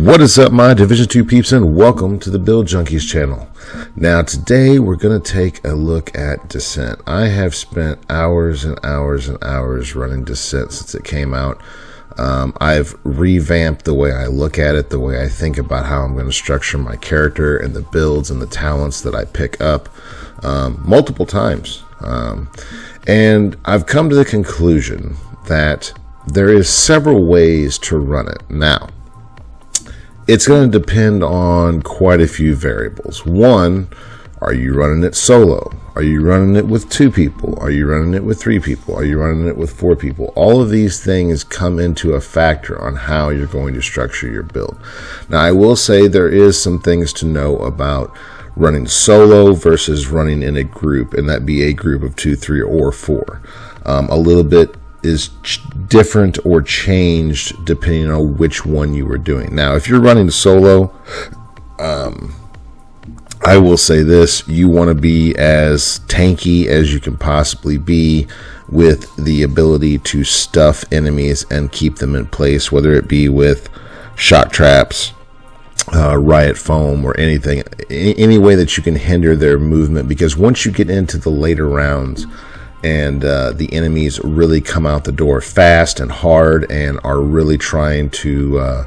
What is up, my Division 2 peeps, and welcome to the Build Junkies channel. Now today we're going to take a look at Descent. I have spent hours and hours and hours running Descent since it came out. I've revamped the way I look at it, the way I think about how I'm going to structure my character and the builds and the talents that I pick up multiple times. And I've come to the conclusion that there is several ways to run it. Now, it's going to depend on quite a few variables. One, are you running it solo? Are you running it with 2 people? Are you running it with 3 people? Are you running it with 4 people? All of these things come into a factor on how you're going to structure your build. Now, I will say there is some things to know about running solo versus running in a group, and that be a group of 2, 3, or 4. A little bit is different or changed depending on which one you were doing. Now, if you're running solo, I will say this: you want to be as tanky as you can possibly be, with the ability to stuff enemies and keep them in place, whether it be with shock traps, riot foam, or anything, any way that you can hinder their movement. Because once you get into the later rounds and the enemies really come out the door fast and hard and are really trying to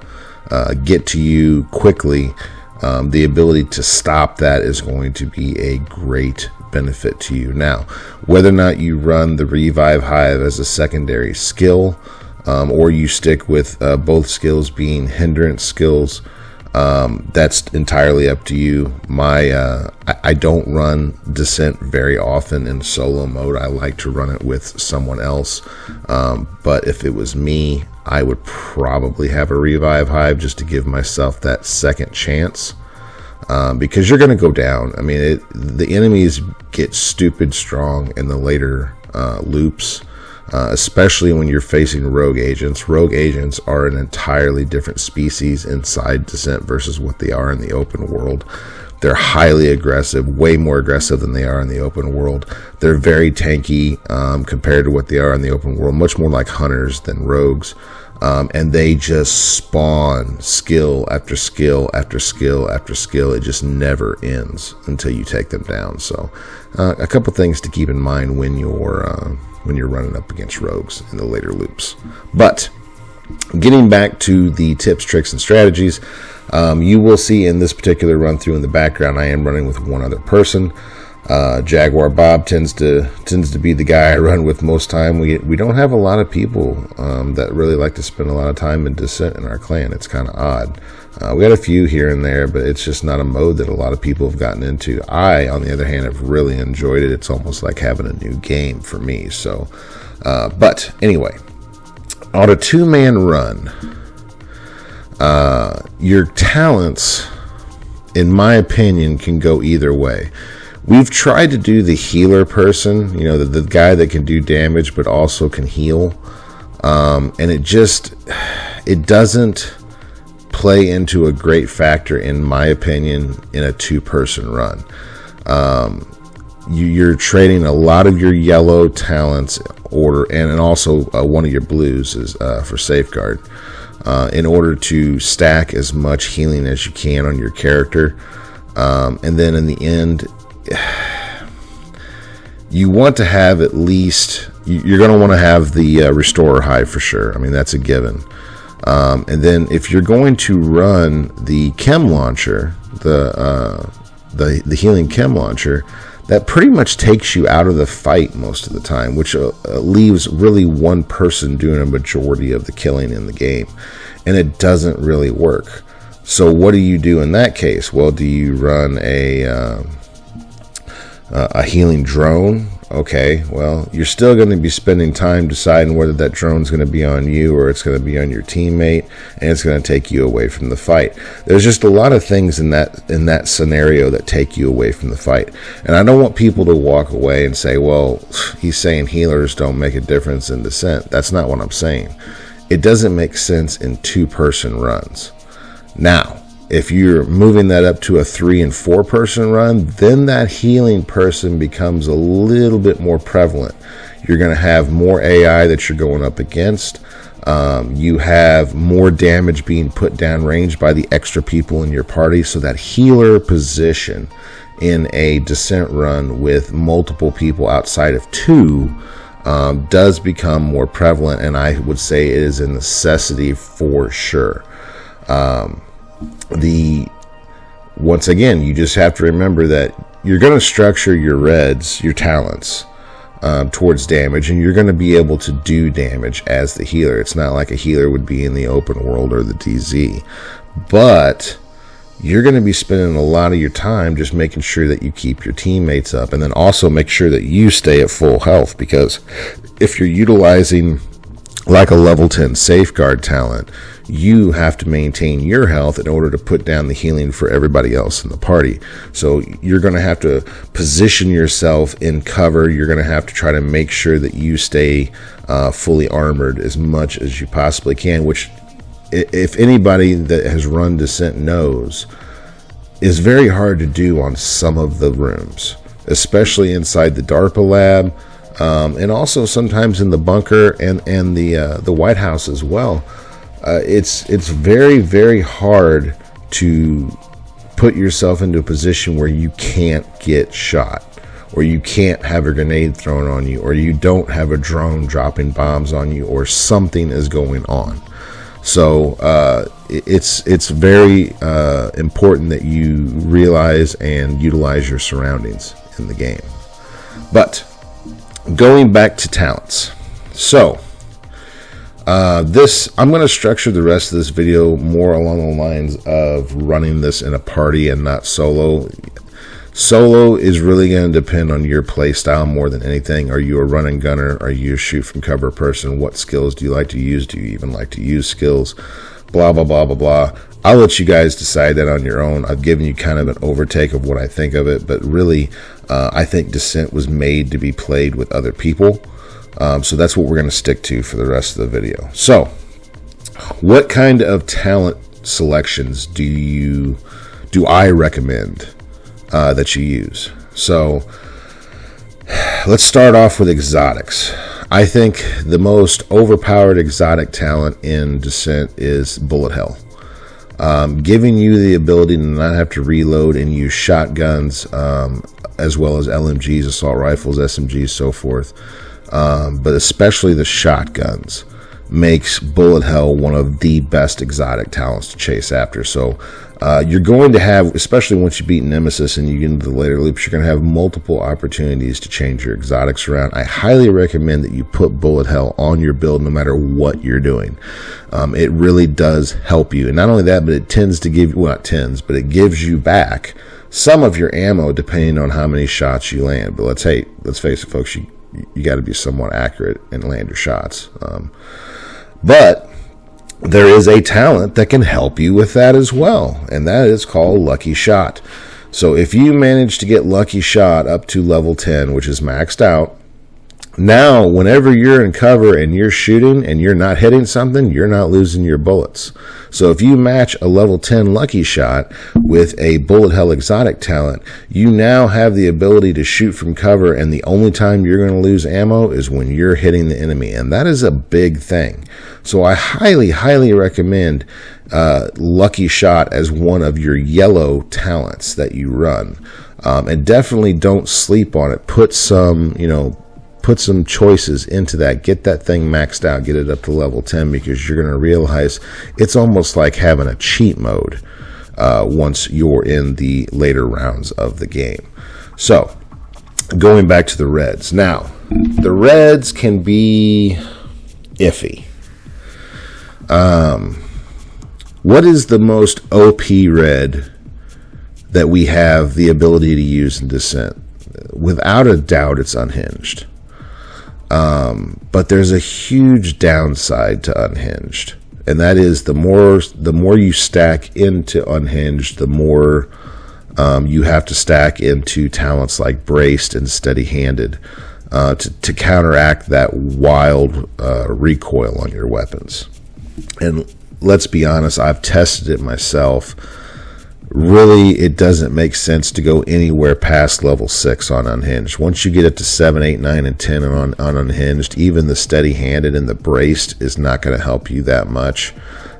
get to you quickly, the ability to stop that is going to be a great benefit to you. Now, whether or not you run the Revive Hive as a secondary skill, or you stick with both skills being hindrance skills, that's entirely up to you. I don't run Descent very often in solo mode. I like to run it with someone else, but if it was me, I would probably have a Revive Hive just to give myself that second chance, because you're going to go down. I mean, the enemies get stupid strong in the later loops, especially when you're facing rogue agents. Rogue agents are an entirely different species inside Descent versus what they are in the open world. They're highly aggressive, way more aggressive than they are in the open world. They're very tanky compared to what they are in the open world, much more like hunters than rogues. And they just spawn skill after skill after skill after skill. It just never ends until you take them down. So a couple things to keep in mind when you're running up against rogues in the later loops. But getting back to the tips, tricks, and strategies, you will see in this particular run through in the background, I am running with one other person. Jaguar Bob tends to be the guy I run with most time. We don't have a lot of people that really like to spend a lot of time in Descent in our clan. It's kind of odd. We got a few here and there, but it's just not a mode that a lot of people have gotten into. I, on the other hand, have really enjoyed it. It's almost like having a new game for me. So, but anyway, on a 2-man run, your talents, in my opinion, can go either way. We've tried to do the healer person, you know, the guy that can do damage but also can heal, and it doesn't play into a great factor, in my opinion, in a 2-person run. You're trading a lot of your yellow talents and also one of your blues is for safeguard, in order to stack as much healing as you can on your character, and then in the end, you want to have at least, you're going to want to have the Restorer Hive for sure. I mean, that's a given. And then if you're going to run the Chem Launcher, the Healing Chem Launcher, that pretty much takes you out of the fight most of the time, which leaves really one person doing a majority of the killing in the game. And it doesn't really work. So what do you do in that case? Well, do you run a healing drone? Okay, well, you're still going to be spending time deciding whether that drone's going to be on you or it's going to be on your teammate, and it's going to take you away from the fight. There's just a lot of things in that scenario that take you away from the fight. And I don't want people to walk away and say, well, he's saying healers don't make a difference in Descent. That's not what I'm saying. It doesn't make sense in 2-person runs. Now, if you're moving that up to a 3- and 4-person run, then that healing person becomes a little bit more prevalent. You're going to have more AI that you're going up against. You have more damage being put down range by the extra people in your party, so that healer position in a descent run with multiple people outside of 2 does become more prevalent, and I would say it is a necessity for sure. Once again, you just have to remember that you're going to structure your reds, your talents, towards damage, and you're going to be able to do damage as the healer. It's not like a healer would be in the open world or the DZ, but you're going to be spending a lot of your time just making sure that you keep your teammates up, and then also make sure that you stay at full health, because if you're utilizing like a level 10 safeguard talent, you have to maintain your health in order to put down the healing for everybody else in the party. So you're going to have to position yourself in cover. You're going to have to try to make sure that you stay fully armored as much as you possibly can, which, if anybody that has run Descent knows, is very hard to do on some of the rooms, especially inside the DARPA lab, and also sometimes in the bunker and the White House as well. It's very, very hard to put yourself into a position where you can't get shot, or you can't have a grenade thrown on you, or you don't have a drone dropping bombs on you, or something is going on. So it's very important that you realize and utilize your surroundings in the game. But going back to talents, so I'm going to structure the rest of this video more along the lines of running this in a party and not solo. Solo is really going to depend on your play style more than anything. Are you a run and gunner? Are you a shoot from cover person? What skills do you like to use? Do you even like to use skills? Blah, blah, blah, blah, blah. I'll let you guys decide that on your own. I've given you kind of an overtake of what I think of it, but really, I think Descent was made to be played with other people. So that's what we're going to stick to for the rest of the video. So, what kind of talent selections do I recommend that you use? So, let's start off with exotics. I think the most overpowered exotic talent in Descent is Bullet Hell. Giving you the ability to not have to reload and use shotguns, as well as LMGs, assault rifles, SMGs, so forth. But especially the shotguns makes Bullet Hell one of the best exotic talents to chase after. So you're going to have, especially once you beat Nemesis and you get into the later loops, you're going to have multiple opportunities to change your exotics around. I highly recommend that you put Bullet Hell on your build no matter what you're doing. It really does help you. And not only that, but it tends to give you, well, not tends, but it gives you back some of your ammo depending on how many shots you land. But let's face it, folks, you got to be somewhat accurate and land your shots. But there is a talent that can help you with that as well, and that is called Lucky Shot. So if you manage to get Lucky Shot up to level 10, which is maxed out, now whenever you're in cover and you're shooting and you're not hitting something, you're not losing your bullets. So if you match a level 10 Lucky Shot with a Bullet Hell exotic talent, you now have the ability to shoot from cover, and the only time you're going to lose ammo is when you're hitting the enemy, and that is a big thing. So I highly, highly recommend Lucky Shot as one of your yellow talents that you run, and definitely don't sleep on it. Put some choices into that. Get that thing maxed out. Get it up to level 10, because you're going to realize it's almost like having a cheat mode once you're in the later rounds of the game. So, going back to the reds. Now, the reds can be iffy. What is the most OP red that we have the ability to use in Descent? Without a doubt, it's Unhinged. But there's a huge downside to Unhinged, and that is the more you stack into Unhinged, the more you have to stack into talents like Braced and Steady-Handed to counteract that wild recoil on your weapons. And let's be honest, I've tested it myself. really it doesn't make sense to go anywhere past level 6 on Unhinged. Once you get up to 7, 8, 9, and 10 on Unhinged, even the steady-handed and the braced is not going to help you that much,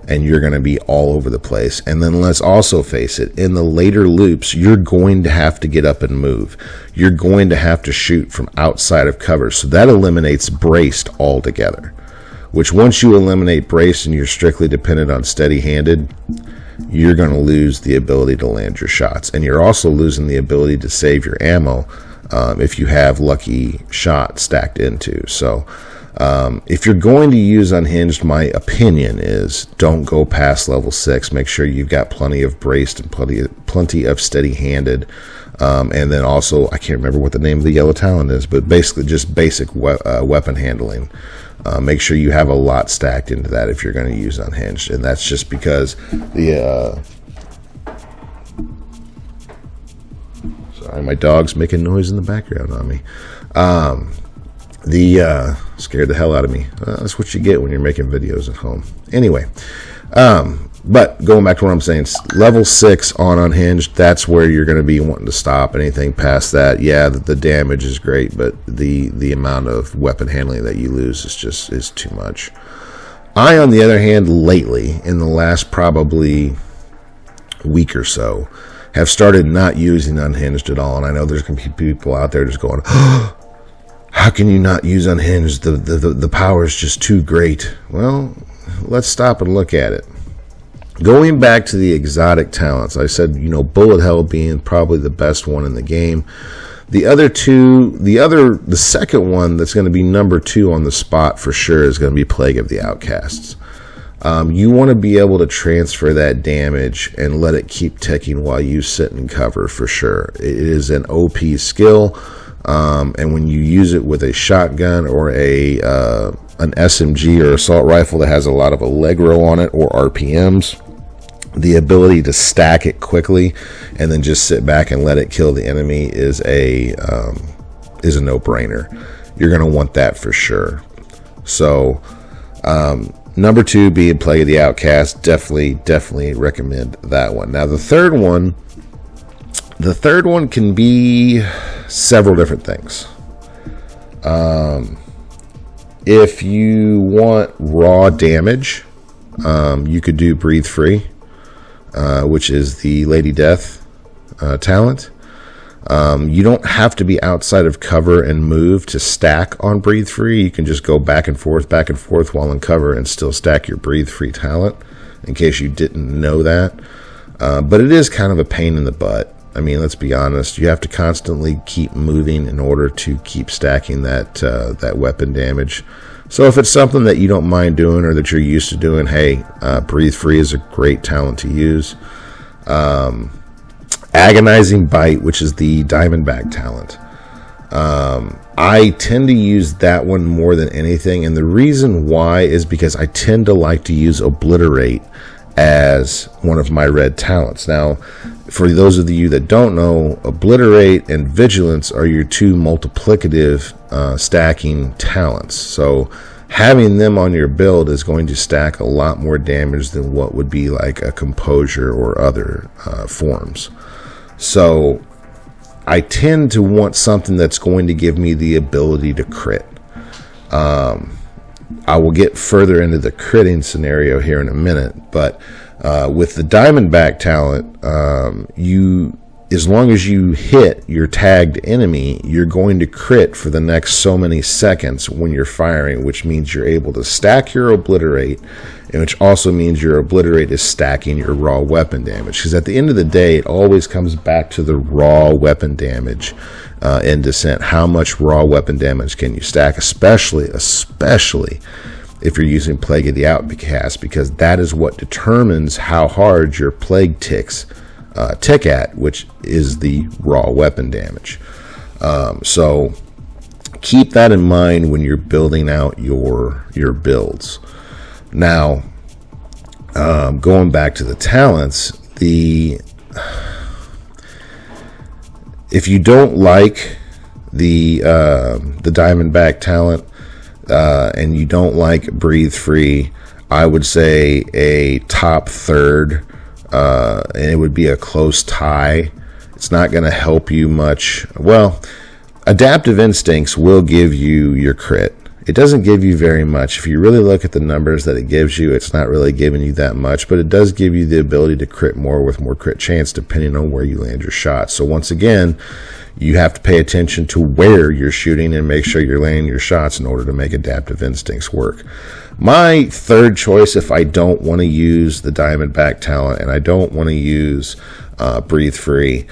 and you're going to be all over the place. And then let's also face it, in the later loops, you're going to have to get up and move. You're going to have to shoot from outside of cover, so that eliminates braced altogether, which once you eliminate braced and you're strictly dependent on steady-handed, you're going to lose the ability to land your shots. And you're also losing the ability to save your ammo if you have lucky shot stacked into. So if you're going to use Unhinged, my opinion is don't go past level 6. Make sure you've got plenty of braced and plenty of steady-handed. And then also, I can't remember what the name of the yellow talent is, but basically just basic weapon handling. Make sure you have a lot stacked into that if you're going to use Unhinged. And that's just because the... sorry, my dog's making noise in the background on me. Scared the hell out of me. That's what you get when you're making videos at home. Anyway, but going back to what I'm saying, level 6 on Unhinged, that's where you're going to be wanting to stop. Anything past that, yeah, the damage is great, but the amount of weapon handling that you lose is too much. I, on the other hand, lately, in the last probably week or so, have started not using Unhinged at all. And I know there's going to be people out there just going, oh, how can you not use Unhinged? The power is just too great. Well, let's stop and look at it. Going back to the exotic talents, I said, bullet hell being probably the best one in the game. The other two, the second one that's going to be number 2 on the spot for sure is going to be Plague of the Outcasts. You want to be able to transfer that damage and let it keep ticking while you sit in cover for sure. It is an OP skill. And when you use it with a shotgun or an SMG or assault rifle that has a lot of Allegro on it or RPMs, the ability to stack it quickly and then just sit back and let it kill the enemy is a no-brainer. You're going to want that for sure. So number 2 being Plague of the Outcast, definitely recommend that one. Now the third one can be several different things. If you want raw damage, you could do Breathe Free, which is the Lady Death talent. You don't have to be outside of cover and move to stack on Breathe Free. You can just go back and forth while in cover and still stack your Breathe Free talent, in case you didn't know that. But it is kind of a pain in the butt. I mean, let's be honest. You have to constantly keep moving in order to keep stacking that weapon damage. So if it's something that you don't mind doing or that you're used to doing, hey, Breathe Free is a great talent to use. Agonizing Bite, which is the Diamondback talent. I tend to use that one more than anything, and the reason why is because I tend to like to use Obliterate as one of my red talents. Now, for those of you that don't know, Obliterate and Vigilance are your 2 multiplicative stacking talents. So having them on your build is going to stack a lot more damage than what would be like a Composure or other forms. So I tend to want something that's going to give me the ability to crit. I will get further into the critting scenario here in a minute, but with the Diamondback talent, as long as you hit your tagged enemy, you're going to crit for the next so many seconds when you're firing, which means you're able to stack your Obliterate, and which also means your Obliterate is stacking your raw weapon damage. Because at the end of the day, it always comes back to the raw weapon damage in Descent. How much raw weapon damage can you stack, especially if you're using Plague of the Outcast, because that is what determines how hard your Plague tick at, which is the raw weapon damage. So keep that in mind when you're building out your builds. Now, going back to the talents, if you don't like the Diamondback talent and you don't like Breathe Free, I would say a top third and it would be a close tie. It's not going to help you much. Well, adaptive instincts will give you your crit. It doesn't give you very much. If you really look at the numbers that it gives you, it's not really giving you that much, but it does give you the ability to crit more with more crit chance depending on where you land your shots. So once again, you have to pay attention to where you're shooting and make sure you're landing your shots in order to make adaptive instincts work. My third choice, if I don't want to use the Diamondback talent and I don't want to use Breathe Free,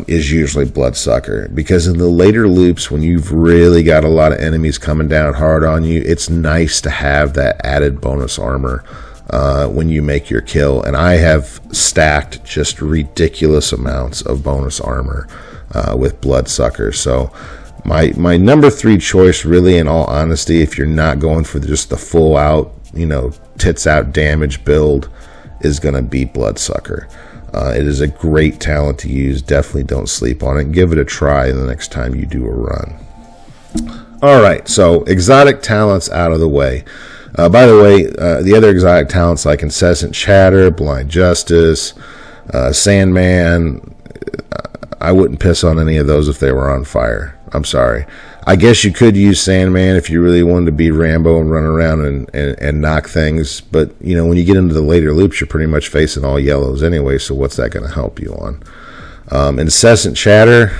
is usually Bloodsucker, because in the later loops when you've really got a lot of enemies coming down hard on you, it's nice to have that added bonus armor when you make your kill. And I have stacked just ridiculous amounts of bonus armor with Bloodsucker. So my number 3 choice, really, in all honesty, if you're not going for just the full out, tits out damage build, is going to be Bloodsucker. It is a great talent to use. Definitely don't sleep on it. Give it a try the next time you do a run. Alright, so exotic talents out of the way. By the way, the other exotic talents like Incessant Chatter, Blind Justice, Sandman, I wouldn't piss on any of those if they were on fire. I'm sorry. I guess you could use Sandman if you really wanted to be Rambo and run around and knock things, but when you get into the later loops, you're pretty much facing all yellows anyway, so what's that going to help you on? Incessant Chatter,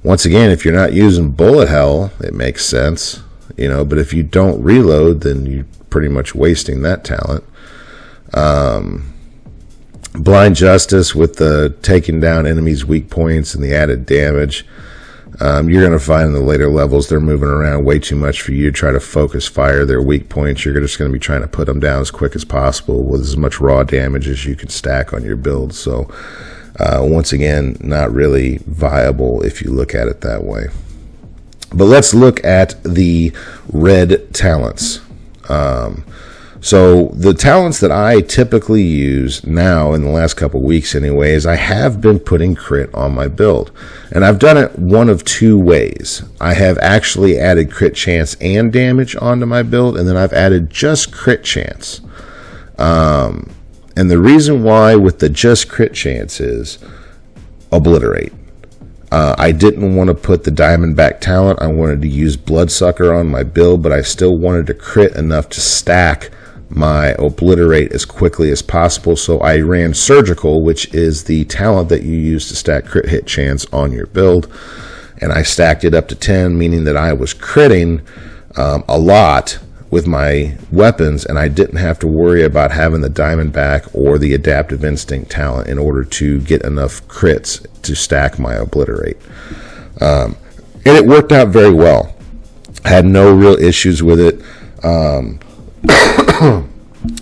once again, if you're not using bullet hell, it makes sense, but if you don't reload, then you're pretty much wasting that talent. Blind Justice with the taking down enemies' weak points and the added damage. You're going to find in the later levels they're moving around way too much for you to try to focus fire their weak points. You're just going to be trying to put them down as quick as possible with as much raw damage as you can stack on your build. So once again, not really viable if you look at it that way. But let's look at the red talents. So the talents that I typically use now in the last couple weeks anyways, I have been putting crit on my build. And I've done it one of 2 ways. I have actually added crit chance and damage onto my build, and then I've added just crit chance. And the reason why with the just crit chance is Obliterate. I didn't want to put the Diamondback talent. I wanted to use Bloodsucker on my build, but I still wanted to crit enough to stack my Obliterate as quickly as possible, so I ran Surgical, which is the talent that you use to stack crit hit chance on your build, and I stacked it up to 10, meaning that I was critting a lot with my weapons, and I didn't have to worry about having the Diamondback or the Adaptive Instinct talent in order to get enough crits to stack my Obliterate. And it worked out very well. I had no real issues with it.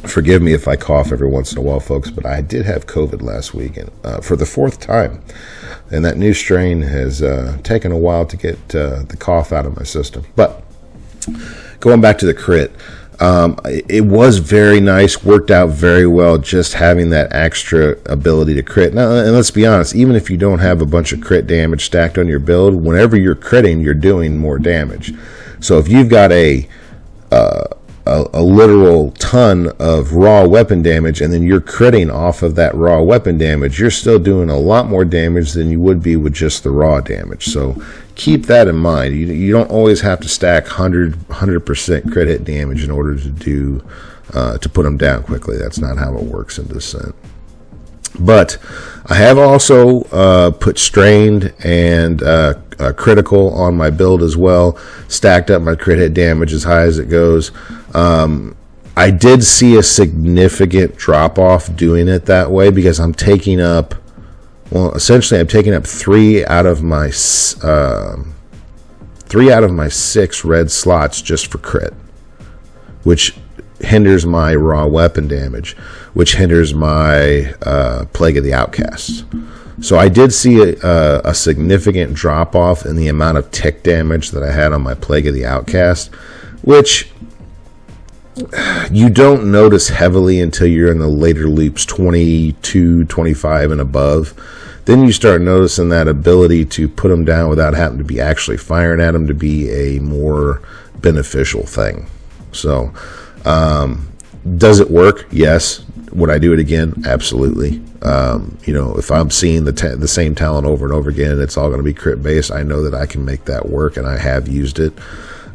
Forgive me if I cough every once in a while, folks, but I did have COVID last week, and for the 4th time, and that new strain has taken a while to get the cough out of my system. But going back to the crit, it was very nice, worked out very well, just having that extra ability to crit. Now, and let's be honest, even if you don't have a bunch of crit damage stacked on your build, whenever you're critting, you're doing more damage. So if you've got a literal ton of raw weapon damage and then you're critting off of that raw weapon damage, you're still doing a lot more damage than you would be with just the raw damage. So keep that in mind. You don't always have to stack 100% crit hit damage in order to put them down quickly. That's not how it works in Descent. But I have also put Strained and Critical on my build as well, stacked up my crit hit damage as high as it goes. I did see a significant drop off doing it that way because I'm taking up, well, essentially I'm taking up 3 out of my 6 red slots just for crit, which hinders my raw weapon damage, which hinders my Plague of the Outcasts. So I did see a significant drop off in the amount of tick damage that I had on my Plague of the Outcast, which you don't notice heavily until you're in the later loops, 22, 25 and above. Then you start noticing that ability to put them down without having to be actually firing at them to be a more beneficial thing. So does it work? Yes. would I do it again? Absolutely. You know, if I'm seeing the same talent over and over again, and it's all going to be crit based, I know that I can make that work, and I have used it.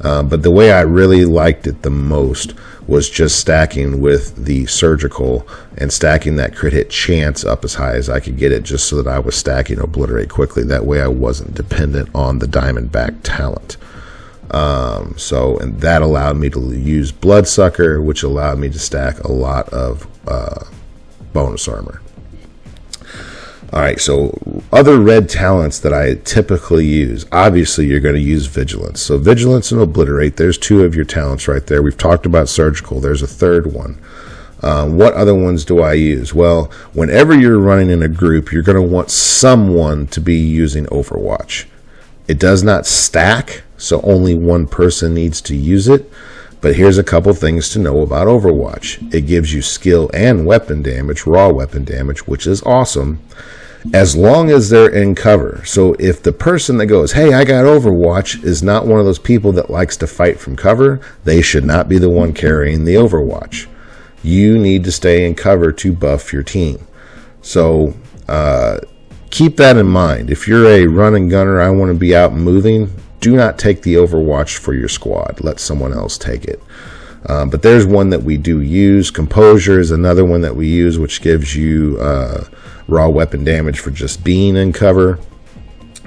But the way I really liked it the most was just stacking with the surgical and stacking that crit hit chance up as high as I could get it, just so that I was stacking obliterate quickly. That way I wasn't dependent on the diamondback talent. And that allowed me to use bloodsucker, which allowed me to stack a lot of bonus armor. Alright, so other red talents that I typically use, obviously you're going to use Vigilance. So Vigilance and Obliterate, there's two of your talents right there. We've talked about Surgical, there's a third one. What other ones do I use? Well, whenever you're running in a group, you're going to want someone to be using Overwatch. It does not stack, so only one person needs to use it. But here's a couple things to know about Overwatch. It gives you skill and weapon damage, raw weapon damage, which is awesome, as long as they're in cover. So if the person that goes, hey, I got Overwatch, is not one of those people that likes to fight from cover, they should not be the one carrying the Overwatch. You need to stay in cover to buff your team. So keep that in mind. If you're a run and gunner, I want to be out moving, do not take the Overwatch for your squad. Let someone else take it. But there's one that we do use. Composure is another one that we use, which gives you raw weapon damage for just being in cover.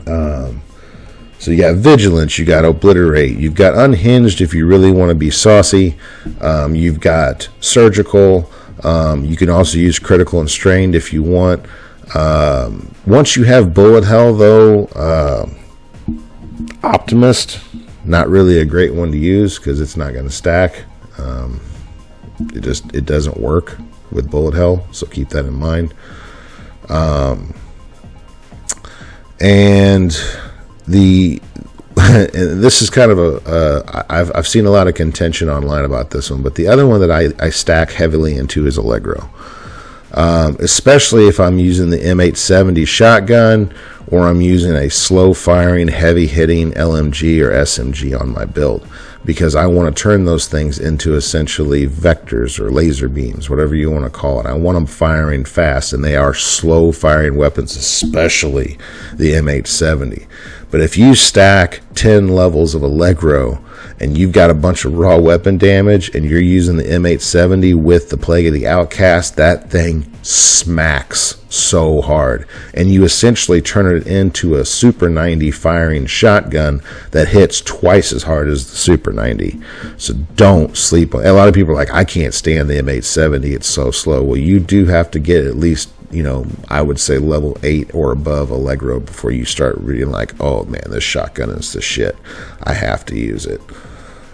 So you got Vigilance, you got Obliterate, you've got Unhinged if you really want to be saucy. You've got Surgical. You can also use Critical and Strained if you want. Once you have Bullet Hell, though, Optimist, not really a great one to use because it's not going to stack. It doesn't work with Bullet Hell, so keep that in mind. And this is kind of I've seen a lot of contention online about this one, but the other one that I stack heavily into is Allegro. Especially if I'm using the M870 shotgun, or I'm using a slow firing, heavy hitting LMG or SMG on my build, because I want to turn those things into essentially vectors or laser beams, whatever you want to call it. I want them firing fast, and they are slow firing weapons, especially the M870. But if you stack 10 levels of Allegro and you've got a bunch of raw weapon damage and you're using the M870 with the Plague of the Outcast, that thing smacks so hard. And you essentially turn it into a Super 90 firing shotgun that hits twice as hard as the Super 90. So don't sleep on it. A lot of people are like, I can't stand the M870, it's so slow. Well, you do have to get at least, I would say level 8 or above Allegro before you start reading like, oh man, this shotgun is the shit. I have to use it.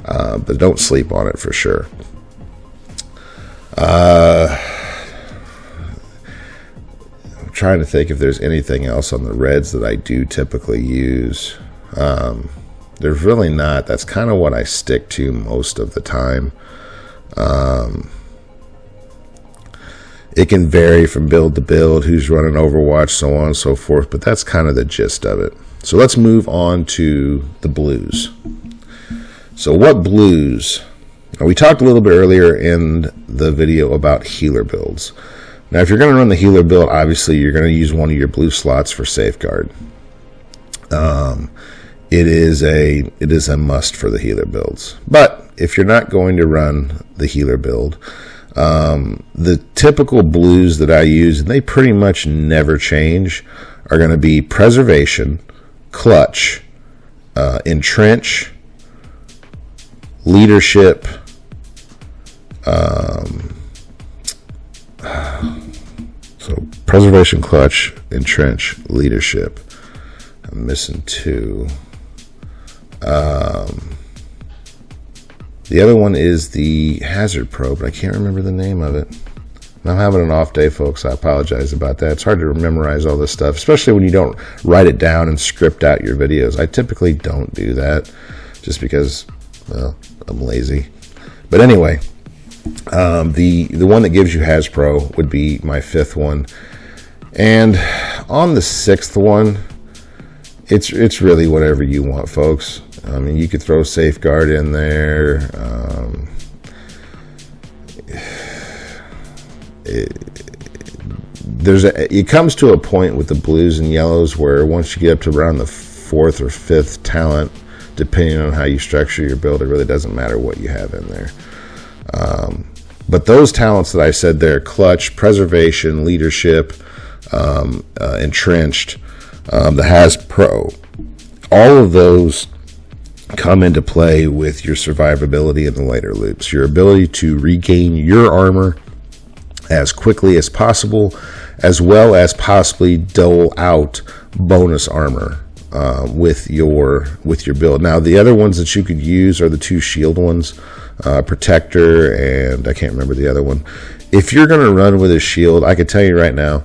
But don't sleep on it for sure. I'm trying to think if there's anything else on the reds that I do typically use. There's really not. That's kind of what I stick to most of the time. It can vary from build to build, who's running Overwatch, so on and so forth, but that's kind of the gist of it. So let's move on to the blues. So what blues? Now, we talked a little bit earlier in the video about healer builds. Now, if you're going to run the healer build, obviously you're going to use one of your blue slots for safeguard. It is a must for the healer builds. But if you're not going to run the healer build, the typical blues that I use, and they pretty much never change, are going to be Preservation, Clutch, Entrench, Leadership, so Preservation, Clutch, Entrench, Leadership. I'm missing two. The other one is the Hazard Pro, but I can't remember the name of it. I'm having an off day, folks. I apologize about that. It's hard to memorize all this stuff, especially when you don't write it down and script out your videos. I typically don't do that just because, well, I'm lazy. But anyway, the one that gives you Haz Pro would be my fifth one. And on the sixth one, it's really whatever you want, folks. I mean, you could throw Safeguard in there. it comes to a point with the blues and yellows where once you get up to around the 4th or 5th talent, depending on how you structure your build, it really doesn't matter what you have in there. But those talents that I said there, clutch, preservation, leadership, entrenched, the has pro, all of those come into play with your survivability in the later loops. Your ability to regain your armor as quickly as possible, as well as possibly dole out bonus armor with your build. Now, the other ones that you could use are the 2 shield ones, protector, and I can't remember the other one. If you're going to run with a shield, I can tell you right now,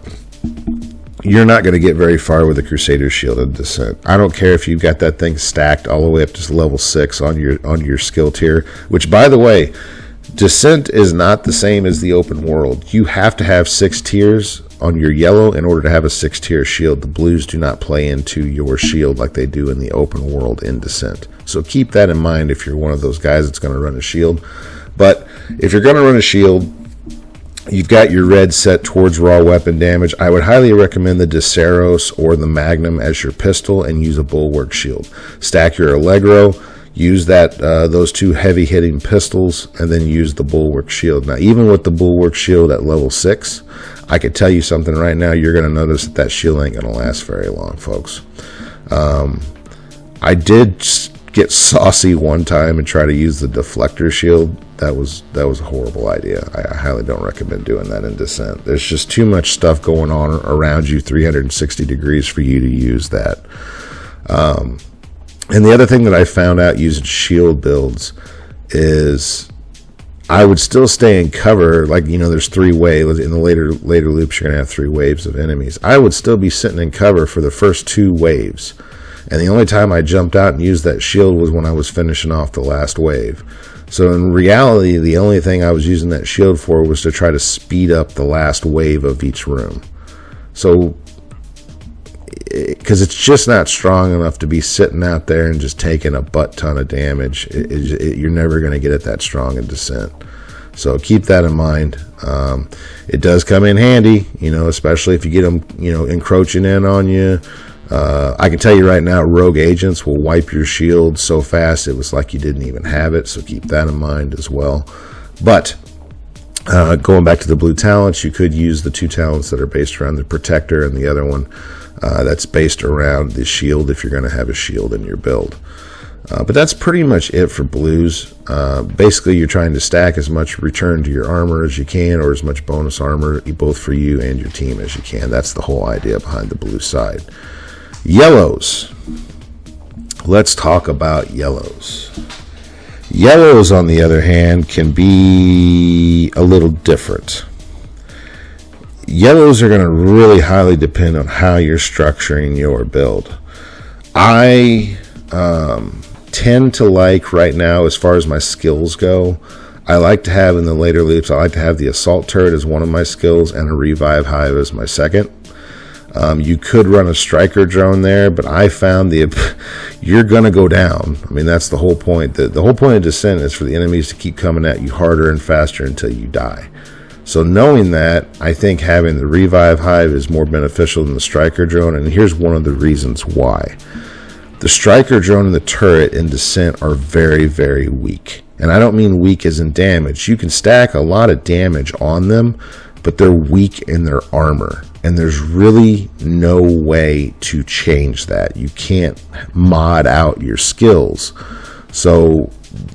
you're not going to get very far with a Crusader shield in Descent. I don't care if you've got that thing stacked all the way up to level 6 on your skill tier, which, by the way, Descent is not the same as the open world. You have to have 6 tiers on your yellow in order to have a 6-tier shield. The blues do not play into your shield like they do in the open world in Descent. So keep that in mind if you're one of those guys that's going to run a shield. But if you're going to run a shield, you've got your red set towards raw weapon damage. I would highly recommend the Desceros or the Magnum as your pistol and use a Bulwark shield. Stack your Allegro, use those 2 heavy hitting pistols, and then use the Bulwark shield. Now, even with the Bulwark shield at level 6, I could tell you something right now, you're going to notice that shield ain't going to last very long, folks. I did get saucy one time and try to use the deflector shield. That was a horrible idea. I highly don't recommend doing that in Descent. There's just too much stuff going on around you 360 degrees for you to use that. And the other thing that I found out using shield builds is I would still stay in cover. Like, there's 3 waves. In the later loops, you're going to have 3 waves of enemies. I would still be sitting in cover for the first 2 waves. And the only time I jumped out and used that shield was when I was finishing off the last wave. So in reality, the only thing I was using that shield for was to try to speed up the last wave of each room. So, because it's just not strong enough to be sitting out there and just taking a butt ton of damage. You're never going to get it that strong in Descent. So keep that in mind. It does come in handy, especially if you get them, encroaching in on you. I can tell you right now, rogue agents will wipe your shield so fast it was like you didn't even have it, so keep that in mind as well. But going back to the blue talents, you could use the 2 talents that are based around the protector and the other one that's based around the shield if you're going to have a shield in your build. But that's pretty much it for blues. Basically, you're trying to stack as much return to your armor as you can, or as much bonus armor both for you and your team as you can. That's the whole idea behind the blue side. Yellows. Let's talk about yellows. Yellows, on the other hand, can be a little different. Yellows are going to really highly depend on how you're structuring your build. I tend to like, right now, as far as my skills go, I like to have in the later loops, I like to have the assault turret as one of my skills and a revive hive as my second. You could run a striker drone there, but I found you're going to go down. I mean, that's the whole point. The whole point of Descent is for the enemies to keep coming at you harder and faster until you die. So knowing that, I think having the revive hive is more beneficial than the striker drone, and here's one of the reasons why. The striker drone and the turret in Descent are very, very weak. And I don't mean weak as in damage. You can stack a lot of damage on them, but they're weak in their armor. And there's really no way to change that. You can't mod out your skills. So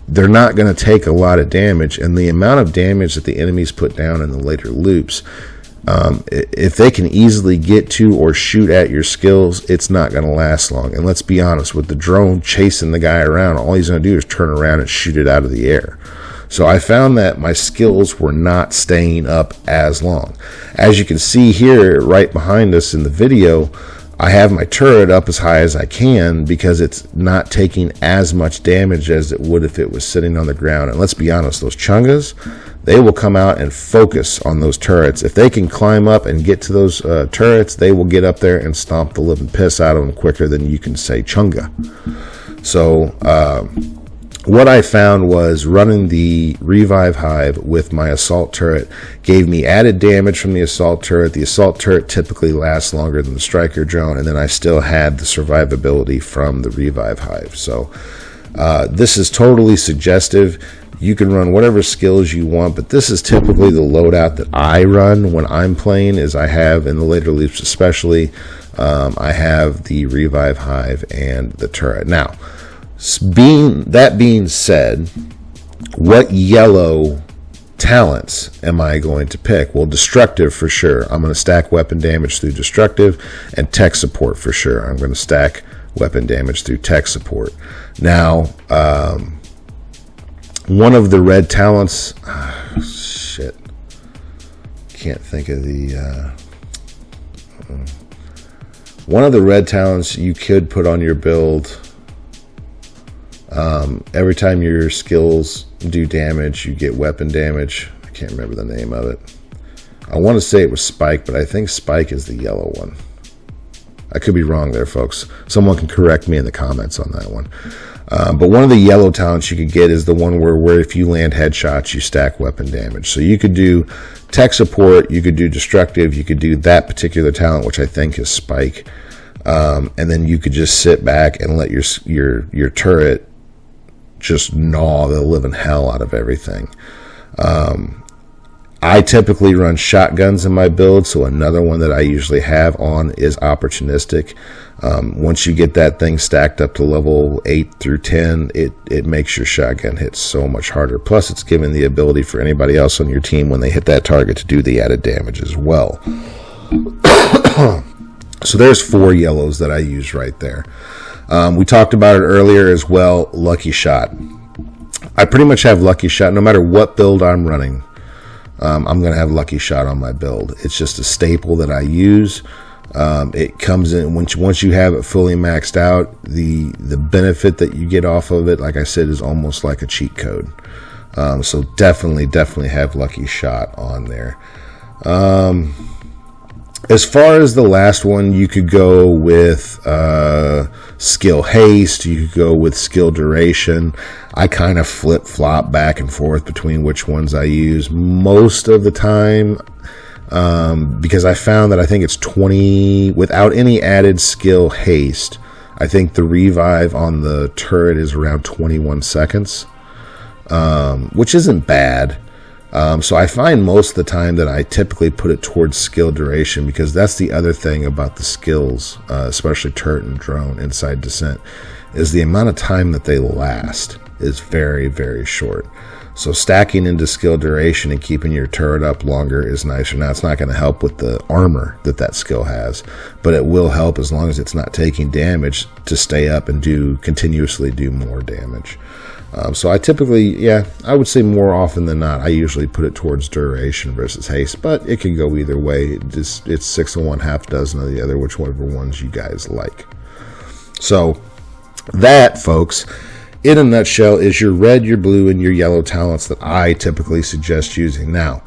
they're not going to take a lot of damage. And the amount of damage that the enemies put down in the later loops, if they can easily get to or shoot at your skills, it's not going to last long. And let's be honest, with the drone chasing the guy around, all he's going to do is turn around and shoot it out of the air. So I found that my skills were not staying up as long. As you can see here, right behind us in the video, I have my turret up as high as I can because it's not taking as much damage as it would if it was sitting on the ground. And let's be honest, those chungas, they will come out and focus on those turrets. If they can climb up and get to those turrets, they will get up there and stomp the living piss out of them quicker than you can say chunga. So, what I found was running the Revive Hive with my assault turret gave me added damage from the assault turret. The assault turret typically lasts longer than the striker drone, and then I still had the survivability from the Revive Hive. So this is totally suggestive. You can run whatever skills you want, but this is typically the loadout that I run when I'm playing, is I have, in the later loops especially, I have the Revive Hive and the turret. Now, that being said, what yellow talents am I going to pick? Well, destructive for sure. I'm going to stack weapon damage through destructive, and tech support for sure. I'm going to stack weapon damage through tech support. Now, one of the red talents, shit, can't think of the, one of the red talents you could put on your build, every time your skills do damage, you get weapon damage. I can't remember the name of it. I want to say it was Spike, but I think Spike is the yellow one. I could be wrong there, folks. Someone can correct me in the comments on that one. But one of the yellow talents you could get is the one where if you land headshots, you stack weapon damage. So you could do tech support, you could do destructive, you could do that particular talent, which I think is Spike. And then you could just sit back and let your turret just gnaw the living hell out of everything. I typically run shotguns in my build, so another one that I usually have on is opportunistic. Once you get that thing stacked up to level 8 through 10, it makes your shotgun hit so much harder. Plus, it's given the ability for anybody else on your team when they hit that target to do the added damage as well. So there's 4 yellows that I use right there. We talked about it earlier as well, Lucky Shot. I pretty much have Lucky Shot no matter what build I'm running. I'm going to have Lucky Shot on my build. It's just a staple that I use. It comes in once you have it fully maxed out. The benefit that you get off of it, like I said, is almost like a cheat code. So definitely have Lucky Shot on there. As far as the last one, you could go with skill haste, you could go with skill duration. I kind of flip-flop back and forth between which ones I use most of the time, because I found that I think it's 20, without any added skill haste, I think the revive on the turret is around 21 seconds, which isn't bad. So I find most of the time that I typically put it towards skill duration, because that's the other thing about the skills, especially turret and drone inside Descent, is the amount of time that they last is very, very short. So stacking into skill duration and keeping your turret up longer is nicer. Now, it's not going to help with the armor that skill has, but it will help as long as it's not taking damage to stay up and continuously do more damage. So I typically, I would say more often than not, I usually put it towards duration versus haste, but it can go either way. It's 6 of one, half dozen of the other, whichever ones you guys like. So that, folks, in a nutshell, is your red, your blue, and your yellow talents that I typically suggest using. Now,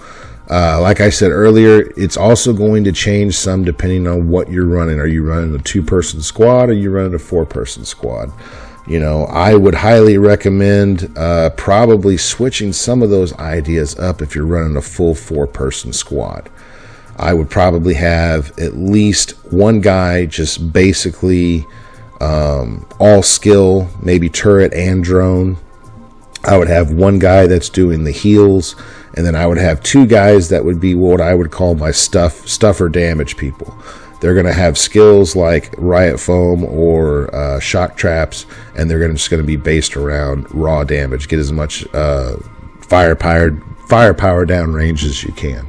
like I said earlier, it's also going to change some depending on what you're running. Are you running a 2-person squad, or are you running a 4-person squad? You know, I would highly recommend probably switching some of those ideas up if you're running a full 4-person squad. I would probably have at least one guy just basically all skill, maybe turret and drone. I would have one guy that's doing the heals, and then I would have 2 guys that would be what I would call my stuffer damage people. They're going to have skills like Riot Foam or Shock Traps, and they're just going to be based around raw damage. Get as much firepower down range as you can.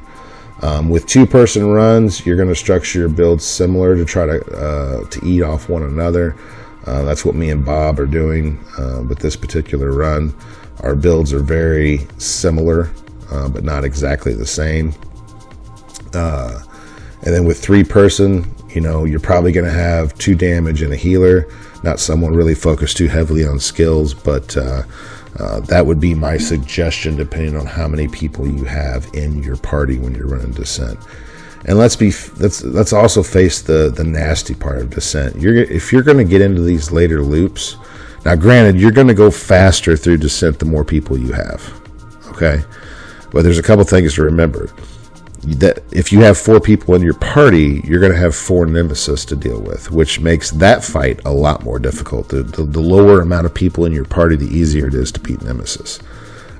With 2-person runs, you're going to structure your builds similar to try to eat off one another. That's what me and Bob are doing with this particular run. Our builds are very similar, but not exactly the same. And then with 3-person, you know, you're probably going to have 2 damage and a healer. Not someone really focused too heavily on skills, but that would be my suggestion depending on how many people you have in your party when you're running Descent. And let's also face the nasty part of Descent. If you're going to get into these later loops, Now, granted, you're going to go faster through descent the more people you have, okay? But there's a couple things to remember. That if you have 4 people in your party, you're going to have 4 nemesis to deal with, which makes that fight a lot more difficult. The lower amount of people in your party, the easier it is to beat nemesis.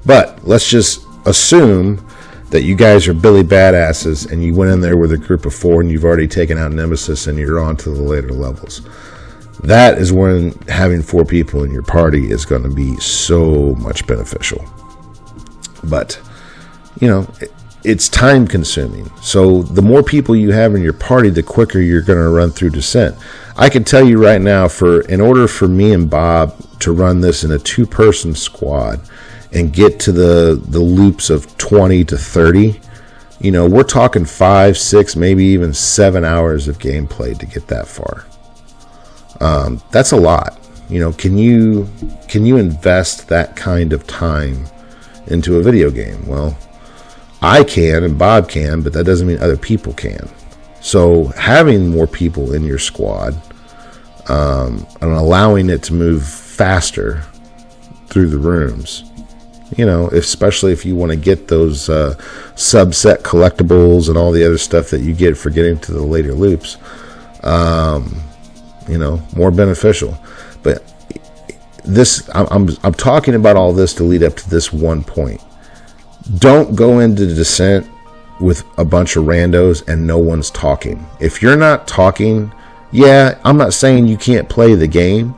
But let's just assume that you guys are Billy Badasses and you went in there with a group of 4 and you've already taken out nemesis and you're on to the later levels. That is when having 4 people in your party is going to be so much beneficial. But, you know, it's time consuming. So the more people you have in your party, the quicker you're going to run through descent. I can tell you right now, in order for me and Bob to run this in a 2-person squad and get to the loops of 20 to 30, you know, we're talking 5, 6, maybe even 7 hours of gameplay to get that far. That's a lot. You know, can you invest that kind of time into a video game? Well, I can and Bob can, but that doesn't mean other people can. So having more people in your squad and allowing it to move faster through the rooms, you know, especially if you want to get those subset collectibles and all the other stuff that you get for getting to the later loops, you know, more beneficial. But this, I'm talking about all this to lead up to this one point. Don't go into descent with a bunch of randos and no one's talking. If you're not talking, yeah, I'm not saying you can't play the game,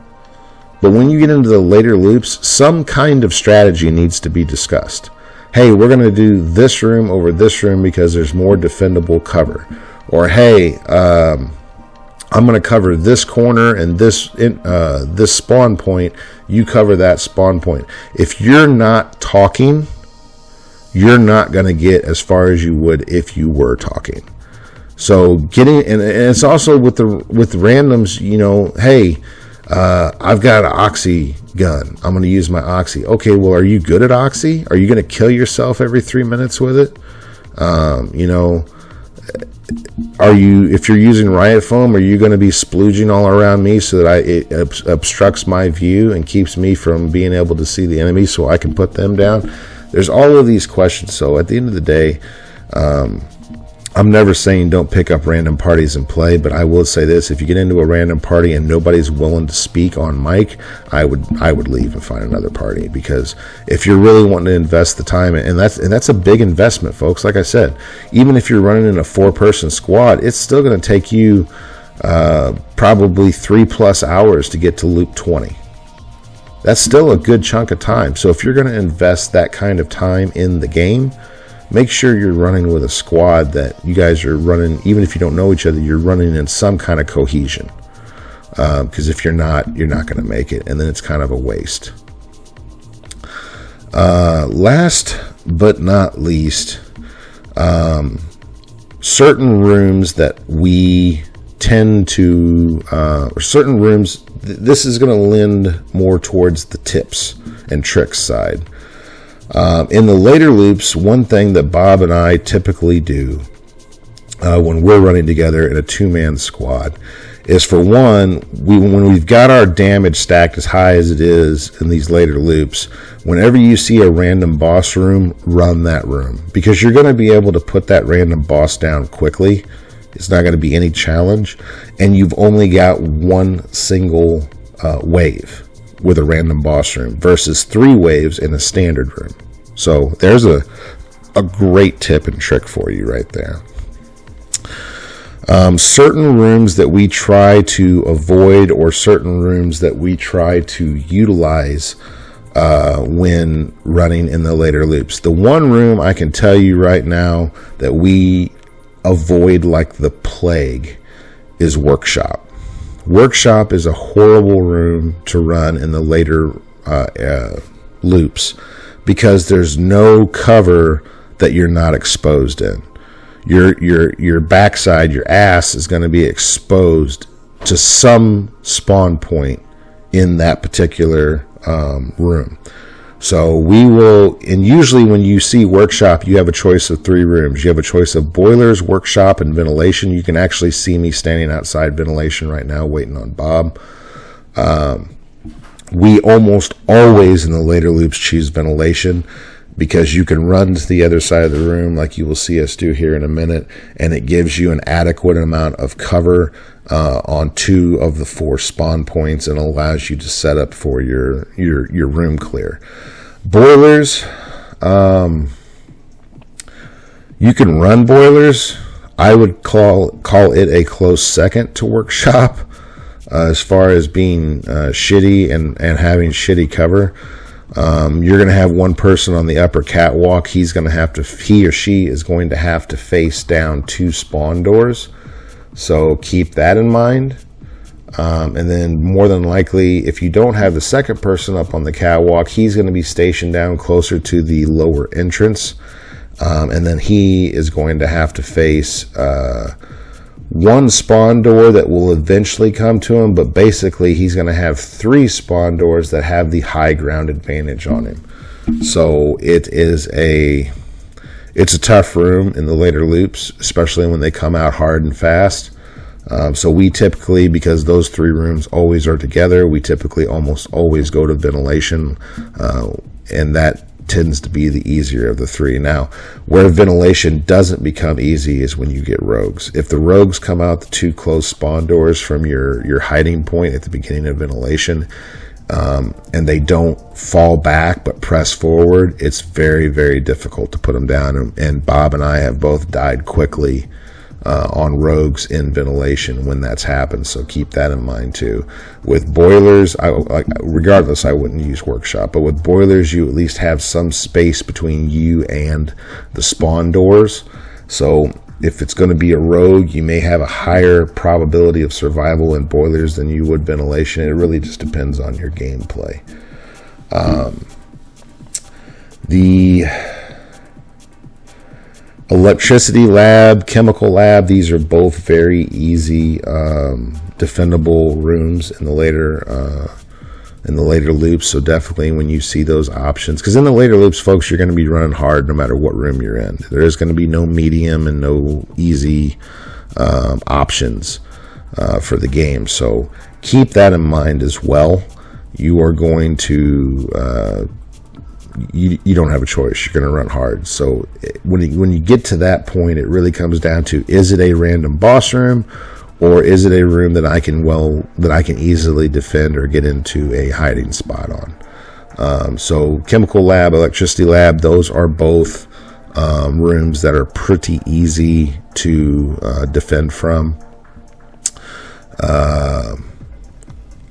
but when you get into the later loops, some kind of strategy needs to be discussed. Hey, we're going to do this room over this room because there's more defendable cover. Or, hey, I'm going to cover this corner and this spawn point. You cover that spawn point. If you're not talking, you're not going to get as far as you would if you were talking. So getting, and it's also with the randoms, you know, hey, I've got an oxy gun. I'm going to use my oxy. Okay, well, are you good at oxy? Are you going to kill yourself every 3 minutes with it? You know, if you're using riot foam, are you going to be splooging all around me so that it obstructs my view and keeps me from being able to see the enemy so I can put them down? There's all of these questions. So at the end of the day, I'm never saying don't pick up random parties and play, but I will say this: if you get into a random party and nobody's willing to speak on mic, I would leave and find another party. Because if you're really wanting to invest the time, and that's a big investment, folks. Like I said, even if you're running in a 4-person squad, it's still going to take you probably 3+ hours to get to loop 20. That's still a good chunk of time. So if you're going to invest that kind of time in the game, make sure you're running with a squad that you guys are running, even if you don't know each other, you're running in some kind of cohesion. Because if you're not going to make it, and then it's kind of a waste. Last but not least, certain rooms that we tend to, or certain rooms, this is going to lend more towards the tips and tricks side. In the later loops, one thing that Bob and I typically do when we're running together in a 2-man squad is, for one, when we've got our damage stacked as high as it is in these later loops, whenever you see a random boss room, run that room. Because you're going to be able to put that random boss down quickly. It's not going to be any challenge. And you've only got one single wave with a random boss room versus 3 waves in a standard room. So there's a great tip and trick for you right there. Certain rooms that we try to avoid, or certain rooms that we try to utilize when running in the later loops. The one room I can tell you right now that we avoid like the plague is Workshop. Workshop is a horrible room to run in the later loops because there's no cover that you're not exposed in. Your backside, your ass is going to be exposed to some spawn point in that particular room. So we will, and usually when you see Workshop, you have a choice of 3 rooms. You have a choice of boilers, Workshop, and ventilation. You can actually see me standing outside ventilation right now waiting on Bob. We almost always in the later loops choose ventilation, because you can run to the other side of the room like you will see us do here in a minute, and it gives you an adequate amount of cover on 2 of the 4 spawn points, and allows you to set up for your room clear. Boilers, you can run boilers. I would call it a close second to workshop as far as being shitty and having shitty cover. You're going to have one person on the upper catwalk. He or she is going to have to face down 2 spawn doors. So keep that in mind. And then more than likely, if you don't have the second person up on the catwalk, he's going to be stationed down closer to the lower entrance. And then he is going to have to face one spawn door that will eventually come to him, but basically he's going to have 3 spawn doors that have the high ground advantage on him. So it's a tough room in the later loops, especially when they come out hard and fast. So we typically, because those 3 rooms always are together, we typically almost always go to ventilation, and that tends to be the easier of the 3. Now, where ventilation doesn't become easy is when you get rogues. If the rogues come out the 2 closed spawn doors from your hiding point at the beginning of ventilation, and they don't fall back but press forward, it's very, very difficult to put them down. And Bob and I have both died quickly on rogues in ventilation when that's happened, so keep that in mind too. With boilers, regardless, I wouldn't use workshop, but with boilers, you at least have some space between you and the spawn doors. So if it's going to be a rogue, you may have a higher probability of survival in boilers than you would ventilation. It really just depends on your gameplay. The electricity lab, chemical lab, these are both very easy defendable rooms in the later loops. So definitely when you see those options, because in the later loops, folks, you're going to be running hard no matter what room you're in. There is going to be no medium and no easy options for the game, so keep that in mind as well. You are going to you don't have a choice. You're going to run hard. So when you get to that point, it really comes down to, is it a random boss room, or is it a room that I can easily defend or get into a hiding spot on? So chemical lab, electricity lab, those are both rooms that are pretty easy to defend from.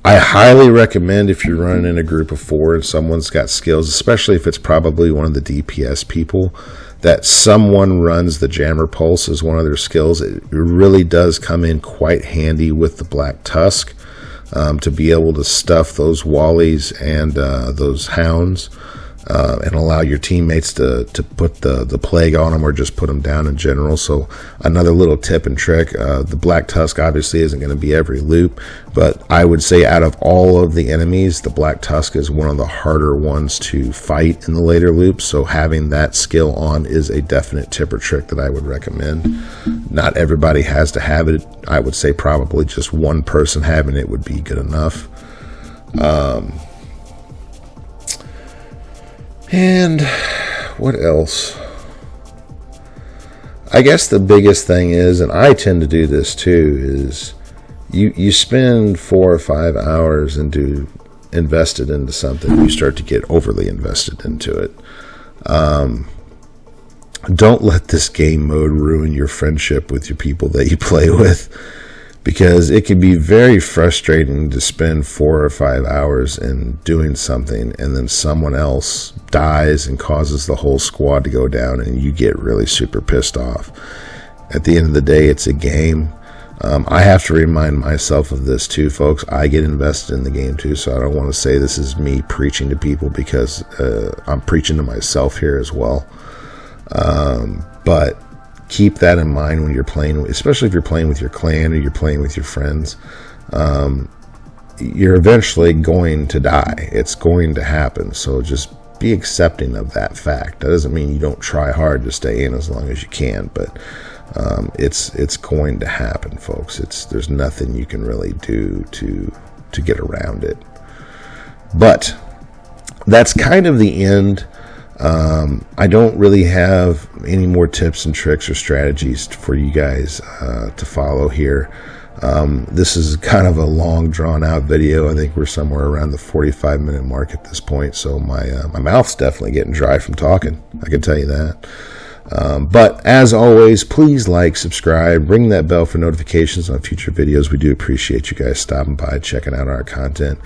I highly recommend, if you're running in a group of 4 and someone's got skills, especially if it's probably one of the DPS people, that someone runs the jammer pulse as one of their skills. It really does come in quite handy with the Black Tusk to be able to stuff those wallies and those hounds and allow your teammates to put the plague on them, or just put them down in general. So another little tip and trick, the Black Tusk obviously isn't going to be every loop, but I would say out of all of the enemies, the Black Tusk is one of the harder ones to fight in the later loops. So having that skill on is a definite tip or trick that I would recommend. Not everybody has to have it. I would say probably just one person having it would be good enough. And what else? I guess the biggest thing is, and I tend to do this too, is you spend 4 or 5 hours invested into something, you start to get overly invested into it. Don't let this game mode ruin your friendship with your people that you play with, because it can be very frustrating to spend 4 or 5 hours in doing something, and then someone else dies and causes the whole squad to go down, and you get really super pissed off. At the end of the day, it's a game. I have to remind myself of this too, folks. I get invested in the game too, so I don't want to say this is me preaching to people, because I'm preaching to myself here as well. But keep that in mind when you're playing, especially if you're playing with your clan or you're playing with your friends. You're eventually going to die. It's going to happen. So just be accepting of that fact. That doesn't mean you don't try hard to stay in as long as you can, but it's going to happen, folks. There's nothing you can really do to get around it. But that's kind of the end. I don't really have any more tips and tricks or strategies for you guys to follow here. This is kind of a long, drawn-out video. I think we're somewhere around the 45-minute mark at this point, so my mouth's definitely getting dry from talking. I can tell you that. But as always, please like, subscribe, ring that bell for notifications on future videos. We do appreciate you guys stopping by, checking out our content.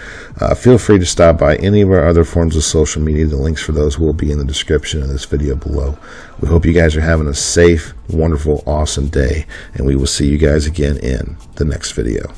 Feel free to stop by any of our other forms of social media. The links for those will be in the description of this video below. We hope you guys are having a safe, wonderful, awesome day, and we will see you guys again in the next video.